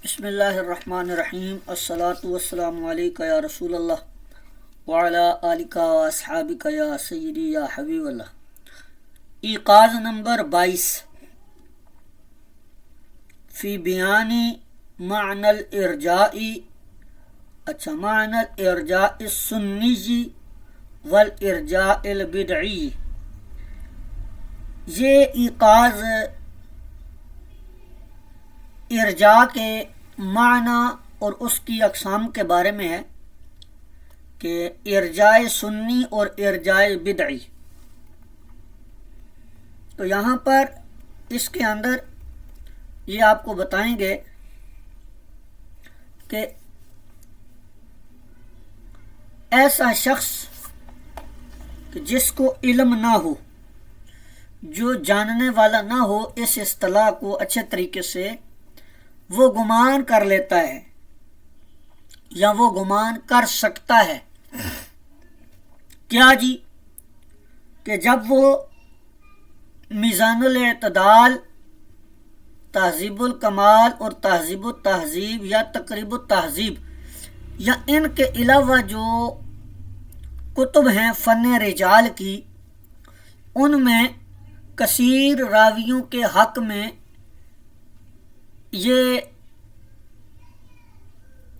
بسم اللہ الرحمن الرحیم الصلاۃ والسلام علیکہ یا رسول اللہ وعلی آلکہ و اصحابکہ یا سیدی یا حبیب اللہ۔ ایقاظ نمبر 22 فی بیانی معنی الارجاء معنی الارجاء السنی والارجاء البدعی۔ یہ ایقاظ ارجاء کے معنی اور اس کی اقسام کے بارے میں ہے کہ ارجاء سنی اور ارجاء بدعی۔ تو یہاں پر اس کے اندر یہ آپ کو بتائیں گے کہ ایسا شخص کہ جس کو علم نہ ہو، جو جاننے والا نہ ہو اس اصطلاح کو اچھے طریقے سے، وہ گمان کر لیتا ہے یا وہ گمان کر سکتا ہے کیا جی؟ کہ جب وہ میزان الاعتدال، تہذیب الکمال اور تہذیب التہذیب یا تقریب التہذیب یا ان کے علاوہ جو کتب ہیں فن رجال کی، ان میں کثیر راویوں کے حق میں یہ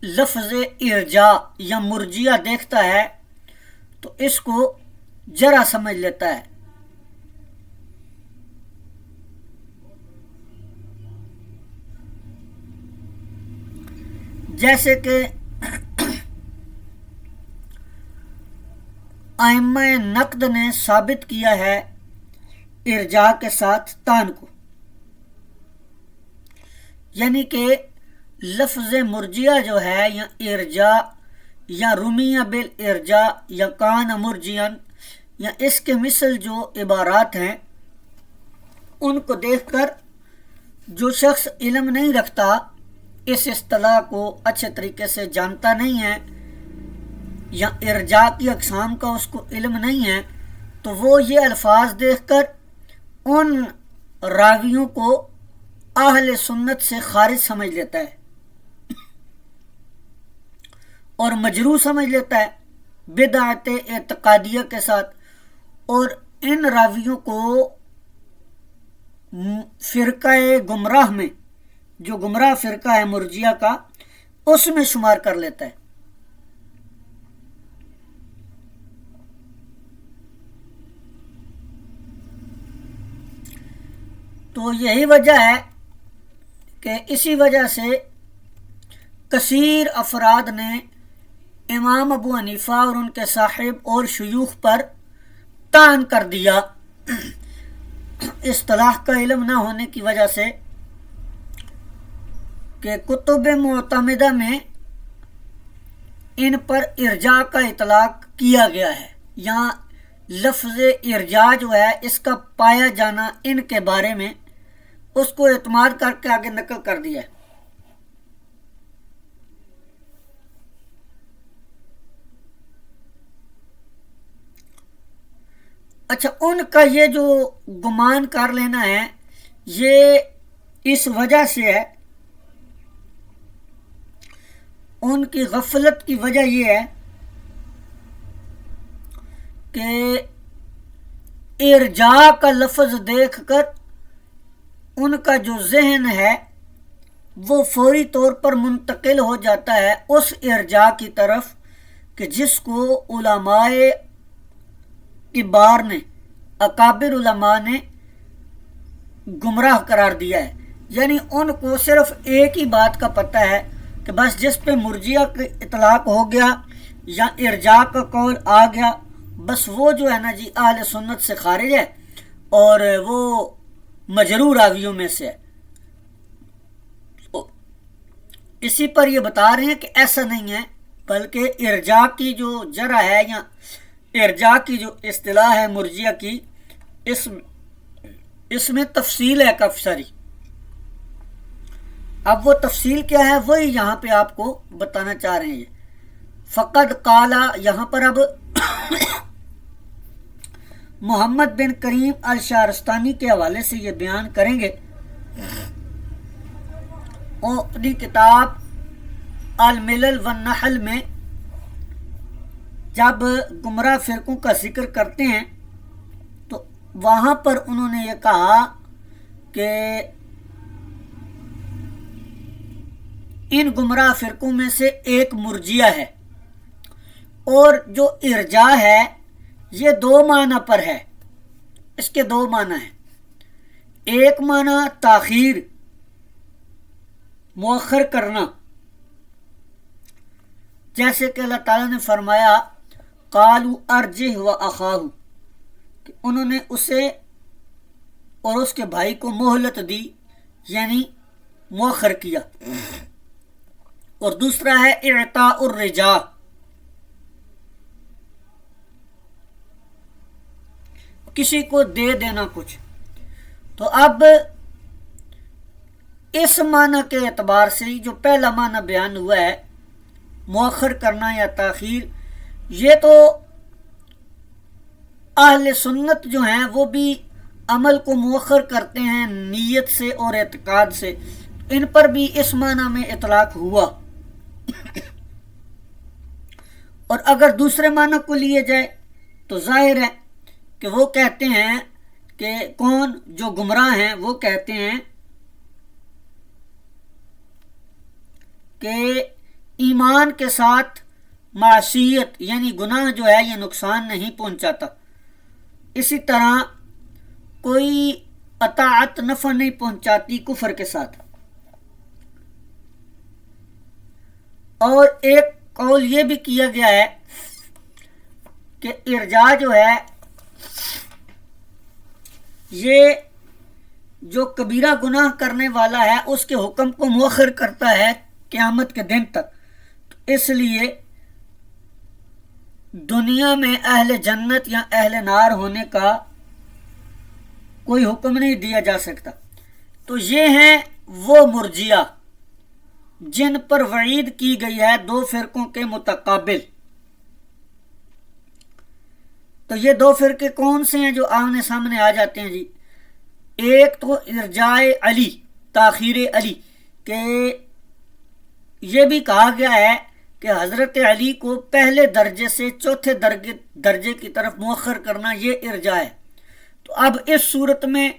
لفظ ارجاء یا مرجیہ دیکھتا ہے تو اس کو جرح سمجھ لیتا ہے۔ جیسے کہ ائمہ نقد نے ثابت کیا ہے ارجاء کے ساتھ طعن کو، یعنی کہ لفظ مرجیہ جو ہے یا ارجاء یا رمیہ بالارجاء یا کان مرجین یا اس کے مثل جو عبارات ہیں، ان کو دیکھ کر جو شخص علم نہیں رکھتا، اس اصطلاح کو اچھے طریقے سے جانتا نہیں ہے یا ارجاء کی اقسام کا اس کو علم نہیں ہے، تو وہ یہ الفاظ دیکھ کر ان راویوں کو اہل سنت سے خارج سمجھ لیتا ہے اور مجروح سمجھ لیتا ہے بدعت اعتقادیہ کے ساتھ، اور ان راویوں کو فرقہ گمراہ میں، جو گمراہ فرقہ ہے مرجیہ کا، اس میں شمار کر لیتا ہے۔ تو یہی وجہ ہے کہ اسی وجہ سے کثیر افراد نے امام ابو حنیفہ اور ان کے صاحب اور شیوخ پر طعن کر دیا اصطلاح کا علم نہ ہونے کی وجہ سے، کہ کتب معتمدہ میں ان پر ارجاء کا اطلاق کیا گیا ہے، یہاں لفظ ارجاء جو ہے اس کا پایا جانا ان کے بارے میں اس کو اعتماد کر کے آگے نقل کر دیا ہے۔ اچھا، ان کا یہ جو گمان کر لینا ہے یہ اس وجہ سے ہے، ان کی غفلت کی وجہ یہ ہے کہ ارجاء کا لفظ دیکھ کر ان کا جو ذہن ہے وہ فوری طور پر منتقل ہو جاتا ہے اس ارجاء کی طرف کہ جس کو علماء کبار نے، اکابر علماء نے گمراہ قرار دیا ہے، یعنی ان کو صرف ایک ہی بات کا پتہ ہے کہ بس جس پہ مرجیہ کا اطلاق ہو گیا یا ارجاء کا قول آ گیا، بس وہ جو ہے نا جی اہل سنت سے خارج ہے اور وہ مجروح راویوں میں سے ہے۔ اسی پر یہ بتا رہے ہیں کہ ایسا نہیں ہے، بلکہ ارجاء کی جو جرح ہے یا ارجاء کی جو اصطلاح ہے مرجیہ کی، اس میں تفصیل ہے کافی ساری۔ اب وہ تفصیل کیا ہے وہی یہاں پہ آپ کو بتانا چاہ رہے ہیں۔ فقد قالا، یہاں پر اب محمد بن کریم الشارستانی کے حوالے سے یہ بیان کریں گے وہ اپنی کتاب الملل والنحل میں جب گمراہ فرقوں کا ذکر کرتے ہیں تو وہاں پر انہوں نے یہ کہا کہ ان گمراہ فرقوں میں سے ایک مرجیہ ہے، اور جو ارجاء ہے یہ دو معنی پر ہے، اس کے دو معنی ہیں۔ ایک معنی تاخیر، مؤخر کرنا، جیسے کہ اللہ تعالیٰ نے فرمایا قالوا ارجہ و اخاہ، کہ انہوں نے اسے اور اس کے بھائی کو مہلت دی، یعنی مؤخر کیا۔ اور دوسرا ہے اعطاء الرجاء، کسی کو دے دینا کچھ۔ تو اب اس معنی کے اعتبار سے جو پہلا معنی بیان ہوا ہے مؤخر کرنا یا تاخیر، یہ تو اہل سنت جو ہیں وہ بھی عمل کو مؤخر کرتے ہیں نیت سے اور اعتقاد سے، ان پر بھی اس معنی میں اطلاق ہوا۔ اور اگر دوسرے معنی کو لیے جائے تو ظاہر ہے کہ وہ کہتے ہیں کہ کون جو گمراہ ہیں وہ کہتے ہیں کہ ایمان کے ساتھ معصیت یعنی گناہ جو ہے یہ نقصان نہیں پہنچاتا، اسی طرح کوئی اطاعت نفع نہیں پہنچاتی کفر کے ساتھ۔ اور ایک قول یہ بھی کیا گیا ہے کہ ارجاء جو ہے یہ جو کبیرہ گناہ کرنے والا ہے اس کے حکم کو مؤخر کرتا ہے قیامت کے دن تک، تو اس لیے دنیا میں اہل جنت یا اہل نار ہونے کا کوئی حکم نہیں دیا جا سکتا۔ تو یہ ہیں وہ مرجیہ جن پر وعید کی گئی ہے دو فرقوں کے متقابل۔ تو یہ دو فرقے کون سے ہیں جو آمنے سامنے آ جاتے ہیں جی؟ ایک تو ارجاء علی، تاخیر علی، کہ یہ بھی کہا گیا ہے کہ حضرت علی کو پہلے درجے سے چوتھے درجے کی طرف مؤخر کرنا یہ ارجاء ہے۔ تو اب اس صورت میں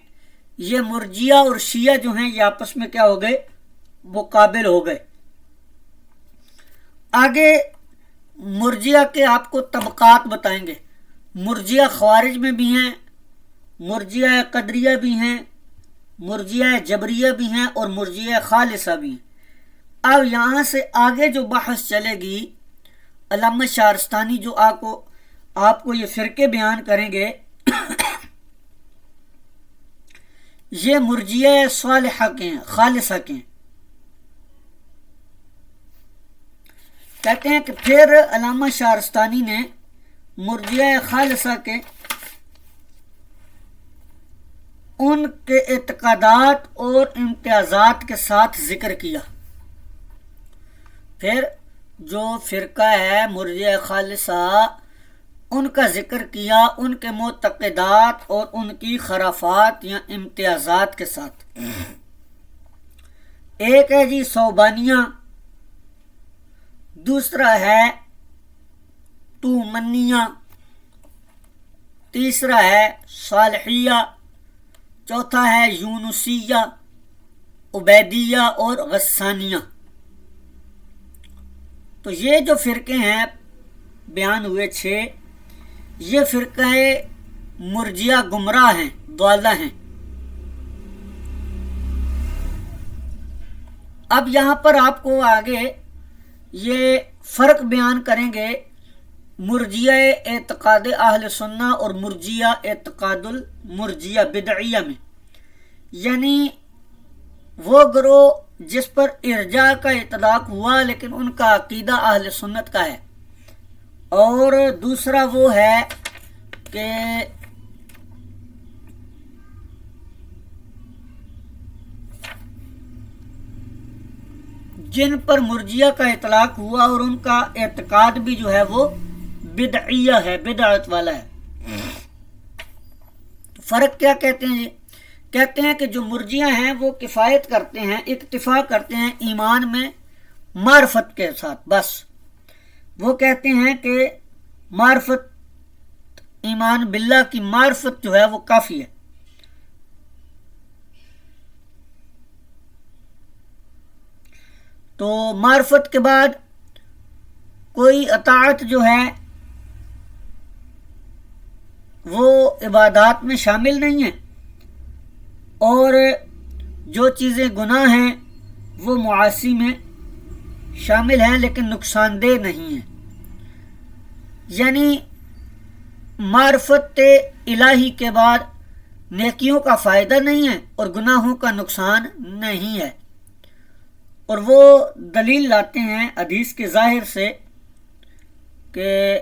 یہ مرجیہ اور شیعہ جو ہیں یہ آپس میں کیا ہو گئے؟ مقابل ہو گئے۔ آگے مرجیہ کے آپ کو طبقات بتائیں گے۔ مرجیہ خوارج میں بھی ہیں، مرجیہ قدریہ بھی ہیں، مرجیہ جبریہ بھی ہیں، اور مرجیہ خالصہ بھی ہیں۔ اب یہاں سے آگے جو بحث چلے گی علامہ شارستانی جو آپ کو یہ فرقے بیان کریں گے یہ مرجیہ صالحہ کے ہیں، خالصہ کے ہیں۔ کہتے ہیں کہ پھر علامہ شارستانی نے مرجیہ خالصہ کے ان کے اعتقادات اور امتیازات کے ساتھ ذکر کیا۔ پھر جو فرقہ ہے مرجیہ خالصہ ان کا ذکر کیا ان کے معتقدات اور ان کی خرافات یا امتیازات کے ساتھ۔ ایک ہے جی صوبانیہ، دوسرا ہے تومنیہ، تیسرا ہے صالحیہ، چوتھا ہے یونسیہ، عبیدیہ اور غسانیہ۔ تو یہ جو فرقے ہیں بیان ہوئے 6، یہ فرقہ مرجیہ گمراہ ہیں، ضالہ ہیں۔ اب یہاں پر آپ کو آگے یہ فرق بیان کریں گے مرجیہ اعتقاد اہل سنہ اور مرجیہ اعتقاد المرجیہ بدعیہ میں، یعنی وہ گروہ جس پر ارجاء کا اطلاق ہوا لیکن ان کا عقیدہ اہل سنت کا ہے، اور دوسرا وہ ہے کہ جن پر مرجیہ کا اطلاق ہوا اور ان کا اعتقاد بھی جو ہے وہ بدعیہ ہے، بدعت والا ہے۔ فرق کیا کہتے ہیں جی؟ کہتے ہیں کہ جو مرجیہ ہیں وہ کفایت کرتے ہیں، اکتفا کرتے ہیں ایمان میں معرفت کے ساتھ، بس وہ کہتے ہیں کہ معرفت، ایمان باللہ کی معرفت جو ہے وہ کافی ہے۔ تو معرفت کے بعد کوئی اطاعت جو ہے وہ عبادات میں شامل نہیں ہے، اور جو چیزیں گناہ ہیں وہ معاصی میں شامل ہیں لیکن نقصان دہ نہیں ہیں، یعنی معرفت الہی کے بعد نیکیوں کا فائدہ نہیں ہے اور گناہوں کا نقصان نہیں ہے۔ اور وہ دلیل لاتے ہیں حدیث کے ظاہر سے کہ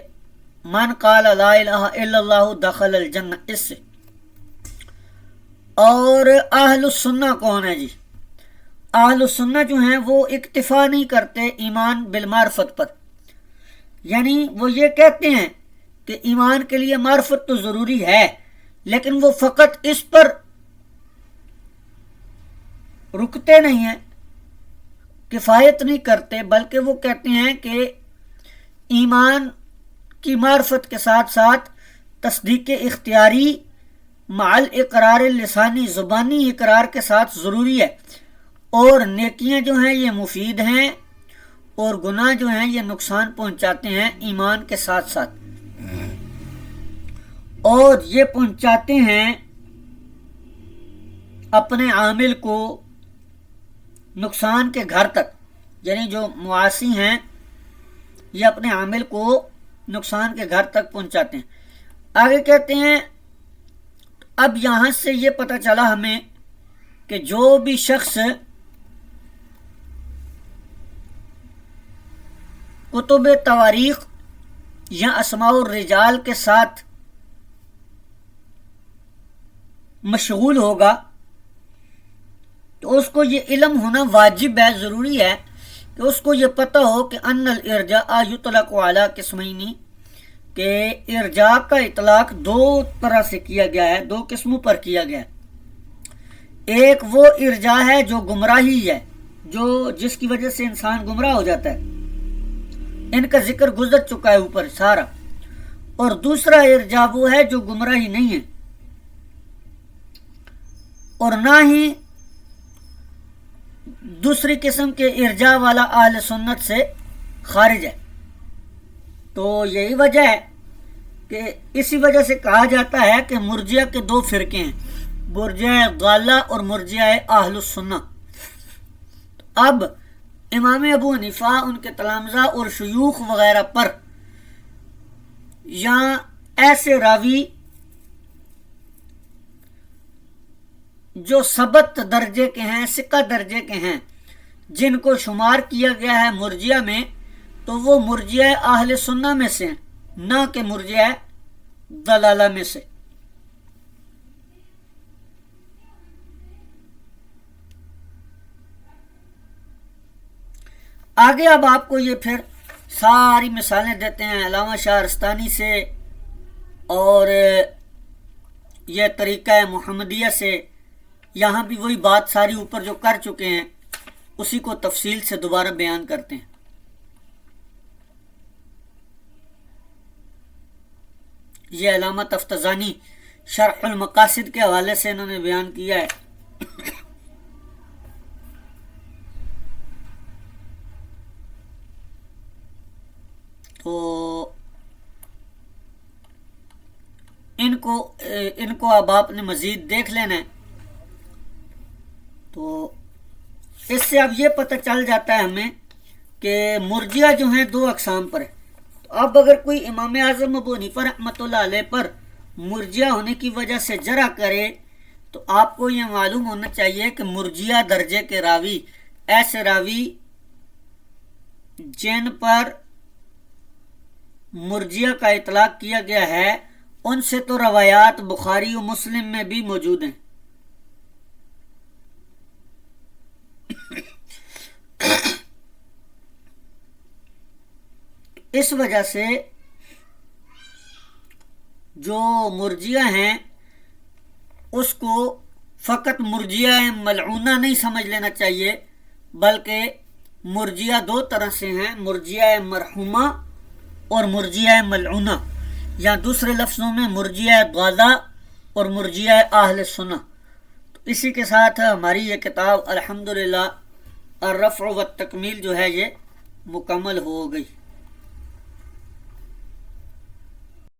من قال لا الہ الا اللہ دخل الجنہ، اس سے۔ اور اہل السنہ کون ہے جی؟ اہل السنہ جو ہیں وہ اکتفا نہیں کرتے ایمان بالمعرفت پر، یعنی وہ یہ کہتے ہیں کہ ایمان کے لیے معرفت تو ضروری ہے، لیکن وہ فقط اس پر رکتے نہیں ہیں، کفایت نہیں کرتے، بلکہ وہ کہتے ہیں کہ ایمان کی معرفت کے ساتھ ساتھ تصدیق اختیاری مع اقرار لسانی، زبانی اقرار کے ساتھ ضروری ہے، اور نیکیاں جو ہیں یہ مفید ہیں اور گناہ جو ہیں یہ نقصان پہنچاتے ہیں ایمان کے ساتھ ساتھ، اور یہ پہنچاتے ہیں اپنے عامل کو نقصان کے گھر تک، یعنی جو معاصی ہیں یہ اپنے عامل کو نقصان کے گھر تک پہنچاتے ہیں۔ آگے کہتے ہیں اب یہاں سے یہ پتہ چلا ہمیں کہ جو بھی شخص کتب تواریخ یا اسماء الرجال کے ساتھ مشغول ہوگا تو اس کو یہ علم ہونا واجب ہے، ضروری ہے کہ اس کو یہ پتہ ہو کہ ان الارجاء یطلق علی قسمین، کہ ارجاء کا اطلاق دو طرح سے کیا گیا ہے، دو قسموں پر کیا گیا ہے۔ ایک وہ ارجاء ہے جو گمراہی ہے، جس کی وجہ سے انسان گمراہ ہو جاتا ہے، ان کا ذکر گزر چکا ہے اوپر سارا، اور دوسرا ارجاء وہ ہے جو گمراہی نہیں ہے اور نہ ہی دوسری قسم کے ارجاء والا اہل سنت سے خارج ہے۔ تو یہی وجہ ہے کہ اسی وجہ سے کہا جاتا ہے کہ مرجیہ کے دو فرقے ہیں، مرجیہ ضالہ اور مرجیہ اہل السنہ۔ اب امام ابو حنیفہ، ان کے تلامذہ اور شیوخ وغیرہ پر یا ایسے راوی جو ثبت درجے کے ہیں، ثقہ درجے کے ہیں، جن کو شمار کیا گیا ہے مرجیہ میں، تو وہ مرجیہ اہل سنہ میں سے ہیں، نہ کہ مرجیہ ضلالہ میں سے۔ آگے اب آپ کو یہ پھر ساری مثالیں دیتے ہیں علامہ شہرستانی سے اور یہ طریقہ محمدیہ سے، یہاں بھی وہی بات ساری اوپر جو کر چکے ہیں اسی کو تفصیل سے دوبارہ بیان کرتے ہیں۔ یہ علامہ تفتزانی شرح المقاصد کے حوالے سے انہوں نے بیان کیا ہے۔ تو ان کو اب آپ نے مزید دیکھ لینا ہے۔ تو اس سے اب یہ پتہ چل جاتا ہے ہمیں کہ مرجیہ جو ہیں دو اقسام پر ہے۔ تو اب اگر کوئی امام اعظم ابو حنیفہ رحمۃ اللہ علیہ پر مرجیہ ہونے کی وجہ سے جرح کرے تو آپ کو یہ معلوم ہونا چاہیے کہ مرجیہ درجے کے راوی، ایسے راوی جن پر مرجیہ کا اطلاق کیا گیا ہے، ان سے تو روایات بخاری و مسلم میں بھی موجود ہیں۔ اس وجہ سے جو مرجیہ ہیں اس کو فقط مرجیہ ملعونہ نہیں سمجھ لینا چاہیے، بلکہ مرجیہ دو طرح سے ہیں، مرجیہ مرحومہ اور مرجیہ ملعونہ، یا دوسرے لفظوں میں مرجیہ ضالہ اور مرجیہ اہل سنہ۔ تو اسی کے ساتھ ہماری یہ کتاب الحمدللہ الرفع والتکمیل جو ہے یہ مکمل ہو گئی۔